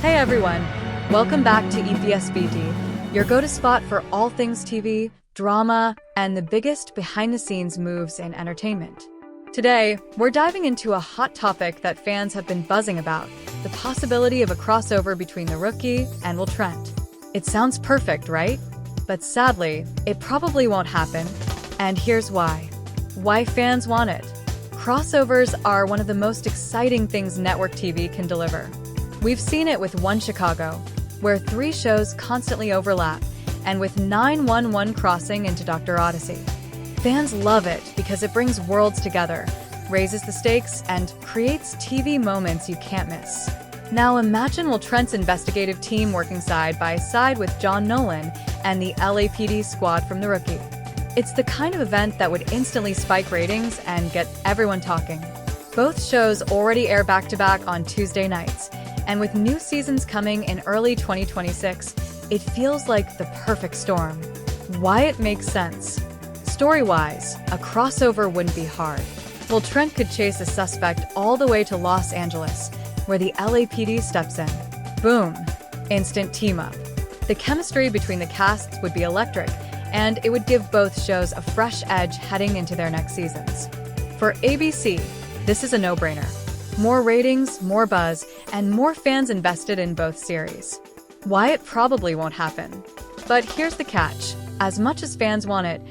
Hey everyone, welcome back to EPSBD, your go-to spot for all things TV, drama, and the biggest behind-the-scenes moves in entertainment. Today, we're diving into a hot topic that fans have been buzzing about, the possibility of a crossover between The Rookie and Trent. It sounds perfect, right? But sadly, it probably won't happen, and here's why. Why fans want it. Crossovers are one of the most exciting things network TV can deliver. We've seen it with One Chicago, where 3 shows constantly overlap, and with 911 crossing into Dr. Odyssey. Fans love it because it brings worlds together, raises the stakes, and creates TV moments you can't miss. Now imagine Trent's investigative team working side by side with John Nolan and the LAPD squad from The Rookie. It's the kind of event that would instantly spike ratings and get everyone talking. Both shows already air back-to-back on Tuesday nights, and with new seasons coming in early 2026, it feels like the perfect storm. Why it makes sense. Story-wise, a crossover wouldn't be hard. Trent could chase a suspect all the way to Los Angeles, where the LAPD steps in. Boom. Instant team-up. The chemistry between the casts would be electric, and it would give both shows a fresh edge heading into their next seasons. For ABC, this is a no-brainer. More ratings, more buzz, and more fans invested in both series. Why it probably won't happen. But here's the catch. As much as fans want it,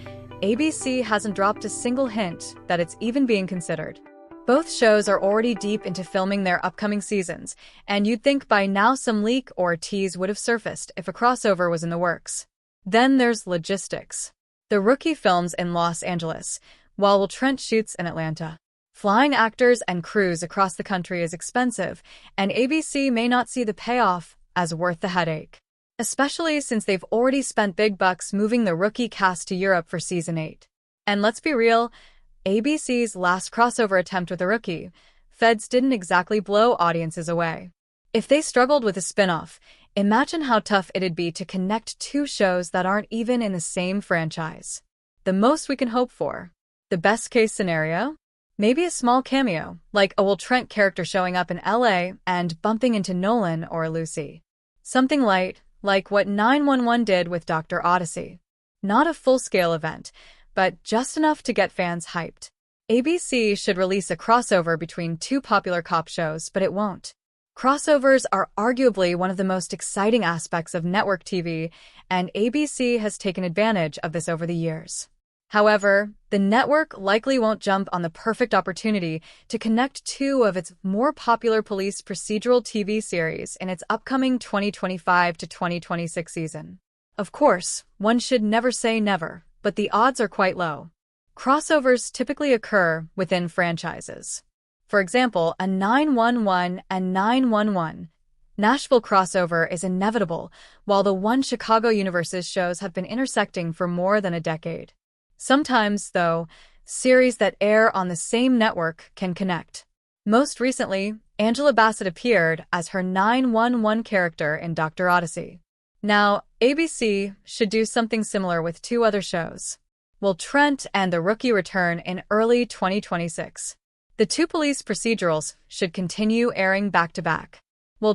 ABC hasn't dropped a single hint that it's even being considered. Both shows are already deep into filming their upcoming seasons, and you'd think by now some leak or tease would have surfaced if a crossover was in the works. Then there's logistics. The Rookie films in Los Angeles, while Trent shoots in Atlanta. Flying actors and crews across the country is expensive, and ABC may not see the payoff as worth the headache. Especially since they've already spent big bucks moving the Rookie cast to Europe for Season 8. And let's be real, ABC's last crossover attempt with The Rookie, Feds didn't exactly blow audiences away. If they struggled with a spin-off, imagine how tough it'd be to connect 2 shows that aren't even in the same franchise. The most we can hope for. The best-case scenario? Maybe a small cameo, like a Trent character showing up in LA and bumping into Nolan or Lucy. Something light, like what 911 did with Dr. Odyssey. Not a full-scale event, but just enough to get fans hyped. ABC should release a crossover between 2 popular cop shows, but it won't. Crossovers are arguably one of the most exciting aspects of network TV, and ABC has taken advantage of this over the years. However, the network likely won't jump on the perfect opportunity to connect 2 of its more popular police procedural TV series in its upcoming 2025 to 2026 season. Of course, one should never say never, but the odds are quite low. Crossovers typically occur within franchises. For example, a 911 and 911 Nashville crossover is inevitable, while the One Chicago universe's shows have been intersecting for more than a decade. Sometimes, though, series that air on the same network can connect. Most recently, Angela Bassett appeared as her 911 character in Dr. Odyssey. Now, ABC should do something similar with 2 other shows. Trent and The Rookie return in early 2026. The 2 police procedurals should continue airing back-to-back.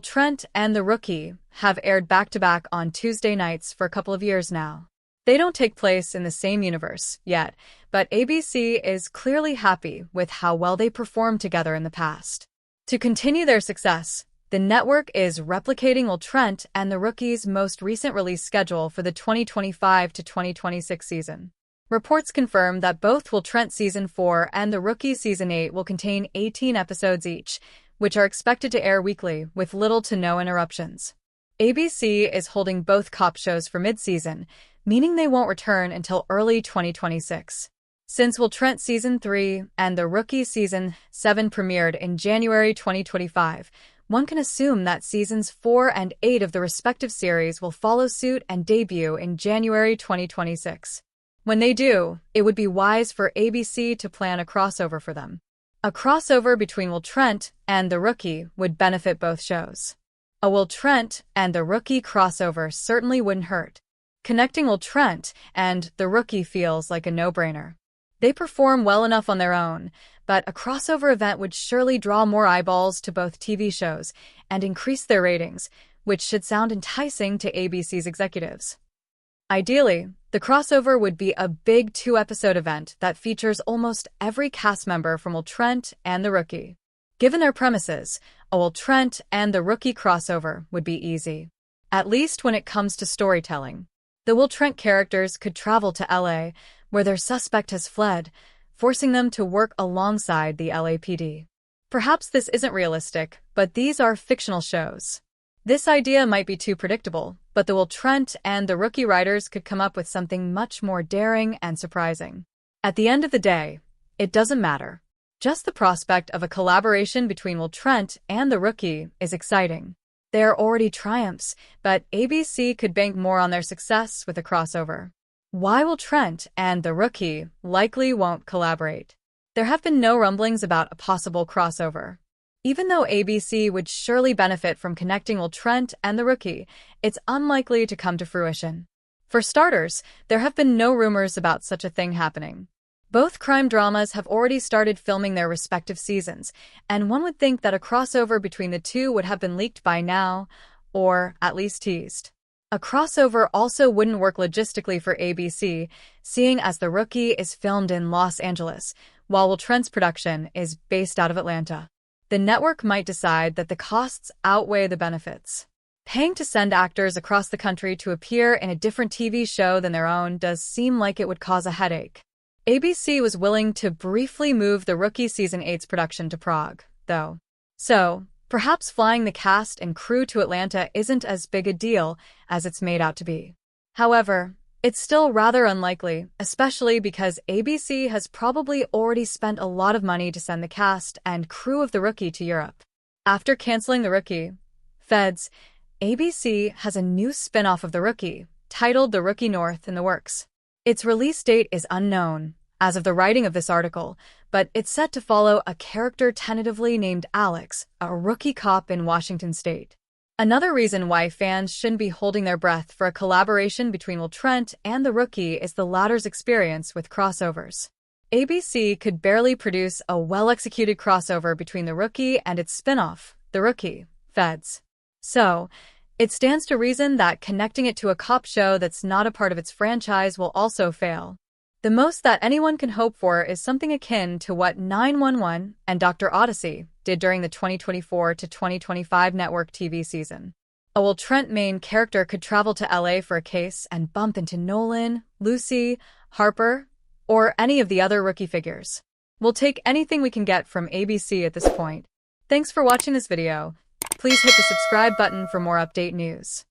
Trent and The Rookie have aired back-to-back on Tuesday nights for a couple of years now. They don't take place in the same universe yet, but ABC is clearly happy with how well they performed together in the past. To continue their success, the network is replicating Trent and The Rookie's most recent release schedule for the 2025 to 2026 season. Reports confirm that both Trent Season 4 and The Rookie Season 8 will contain 18 episodes each, which are expected to air weekly with little to no interruptions. ABC is holding both cop shows for mid-season, meaning they won't return until early 2026. Since Trent Season 3 and The Rookie Season 7 premiered in January 2025, one can assume that Seasons 4 and 8 of the respective series will follow suit and debut in January 2026. When they do, it would be wise for ABC to plan a crossover for them. A crossover between Trent and The Rookie would benefit both shows. A Trent and The Rookie crossover certainly wouldn't hurt. Connecting Trent and The Rookie feels like a no-brainer. They perform well enough on their own, but a crossover event would surely draw more eyeballs to both TV shows and increase their ratings, which should sound enticing to ABC's executives. Ideally, the crossover would be a big 2-episode event that features almost every cast member from Will Trent and the Rookie. Given their premises, a Will Trent and the Rookie crossover would be easy, at least when it comes to storytelling. The Will Trent characters could travel to LA, where their suspect has fled, forcing them to work alongside the LAPD. Perhaps this isn't realistic, but these are fictional shows. This idea might be too predictable, but the Will Trent and the Rookie writers could come up with something much more daring and surprising. At the end of the day, it doesn't matter. Just the prospect of a collaboration between Will Trent and the Rookie is exciting. They are already triumphs, but ABC could bank more on their success with a crossover. Why Will Trent and the Rookie likely won't collaborate? There have been no rumblings about a possible crossover. Even though ABC would surely benefit from connecting Will Trent and the Rookie, it's unlikely to come to fruition. For starters, there have been no rumors about such a thing happening. Both crime dramas have already started filming their respective seasons, and one would think that a crossover between the two would have been leaked by now, or at least teased. A crossover also wouldn't work logistically for ABC, seeing as the Rookie is filmed in Los Angeles, while Will Trent's production is based out of Atlanta. The network might decide that the costs outweigh the benefits. Paying to send actors across the country to appear in a different TV show than their own does seem like it would cause a headache. ABC was willing to briefly move the Rookie Season 8's production to Prague, though. So, perhaps flying the cast and crew to Atlanta isn't as big a deal as it's made out to be. However, it's still rather unlikely, especially because ABC has probably already spent a lot of money to send the cast and crew of The Rookie to Europe. After canceling The Rookie, Feds, ABC has a new spin-off of The Rookie, titled The Rookie North in the works. Its release date is unknown, as of the writing of this article, but it's set to follow a character tentatively named Alex, a rookie cop in Washington state. Another reason why fans shouldn't be holding their breath for a collaboration between Will Trent and the Rookie is the latter's experience with crossovers. ABC could barely produce a well-executed crossover between the Rookie and its spin-off, The Rookie, Feds. So, it stands to reason that connecting it to a cop show that's not a part of its franchise will also fail. The most that anyone can hope for is something akin to what 911 and Dr. Odyssey did during the 2024 to 2025 network TV season. A Will Trent main character could travel to LA for a case and bump into Nolan, Lucy, Harper, or any of the other Rookie figures. We'll take anything we can get from ABC at this point. Thanks for watching this video. Please hit the subscribe button for more update news.